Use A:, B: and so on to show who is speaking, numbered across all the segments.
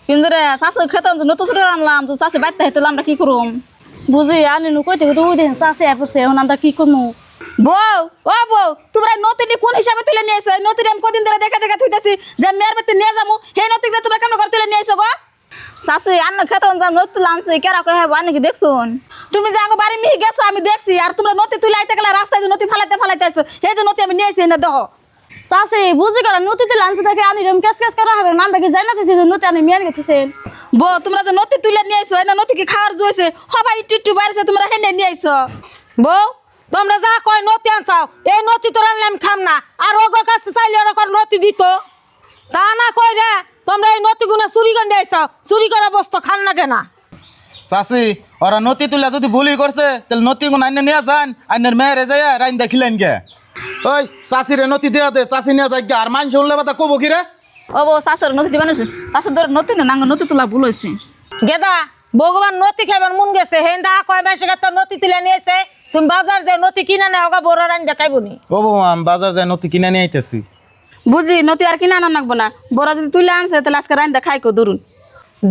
A: কিন্তু রে চাষে খেতাম তো নতুন ছোট আনলাম তো চাষে বাইতে হইতো আমরা কি করুম বুঝি আনি নু কইতে তো ওই দিন চাষে পড়ছে এখন আমরা কি করবো
B: বউ ও বউ তোমরা নতিটি কোন হিসাবে তুলে নিয়ে এসো? নতিটি আমি কদিন ধরে দেখে দেখে থুইতেছি যে মেয়ের বাড়িতে নিয়ে যাবো, সেই নতিটা তোমরা কেন করে তুলে নিয়ে এসো গো?
A: চাষে আন্ন খেতাম যা নতুন আনছে কেরা কয়ে হ্যাঁ আনি কি দেখছুন
B: তুমি যে আগে বাড়ি মিহি গেছো আমি দেখছি, আর তোমরা নতি তুলে আইতে গেলে রাস্তায় যে নতি ফালাইতে আসো, সেই যে নতি আমি নিয়ে এসে না দেহ।
A: চাষে বুঝি করা নতুন আনছে থাকে আনি রম ক্যাশ ক্যাশ করা হবে আমরা কি যাই না যে নতুন আনি মেয়ে গেছে
B: বউ তোমরা যে নতি তুলে নিয়ে এসো, না নতি কি খাওয়ার জুয়েছে সবাই একটু বাইরেছে, তোমরা হেনে নিয়ে এসো।
C: বউ তোমরা যা কয় নতি আনছাও, এই নতি তোর আনলে আমি খাম না, আর ওগো কাছে চাইলে ওরা করে নতি দিত। তা না কই রে তোমরা এই নতি গুনা চুরি করে আইছো, চুরি করা বস্তু খান না কেনা।
D: চাষি ওরা নতি তুলে যদি ভুলই করছে তাহলে নতি গুণ আইনে নিয়ে যান, আইনের মেয়েরে যাই রাইন দেখিলেন গে। ওই চাষিরে নতি দেওয়া দে, চাষি নিয়ে যাই গে। আর মান শুনলে বাতা কব কি রে?
A: ও বউ চাষের নতুন বানাইছে চাষের ধরে নতুন না নতুন তোলা ভুল হয়েছে
C: গেদা ভগবান নতি খাইবার মন গেছে, হেন্দা কয় মাসে তো নতি তুলে নিয়েছে, তুমি বাজার যে নতি কিনে নেও গা বড় রান দেখাইবনি।
D: ও বৌমা আমি বাজার যাই নতি কিনে নিয়ে আইতেছি।
B: বুঝি নতি আর কিনা আনা লাগবো না, বড় যদি তুলে আনছে তাহলে আজকে রাইন্দা খাই কো ধরুন।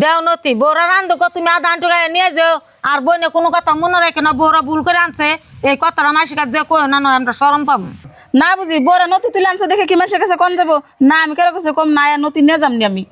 C: দেও নতি বড় রান দেখো তুমি আধা আন্টু গায়ে নিয়ে যাও, আর বইনে কোনো কথা মনে রাখে না বড় ভুল করে আনছে, এই কথাটা মাসিক যে কয় না নয় আমরা শরম পাবো
B: না বুঝি বড় নতি তুলে আনছে দেখে কি মানুষের কাছে কম যাবো না, আমি কেন কাছে কম না নতি নিয়ে যামনি আমি।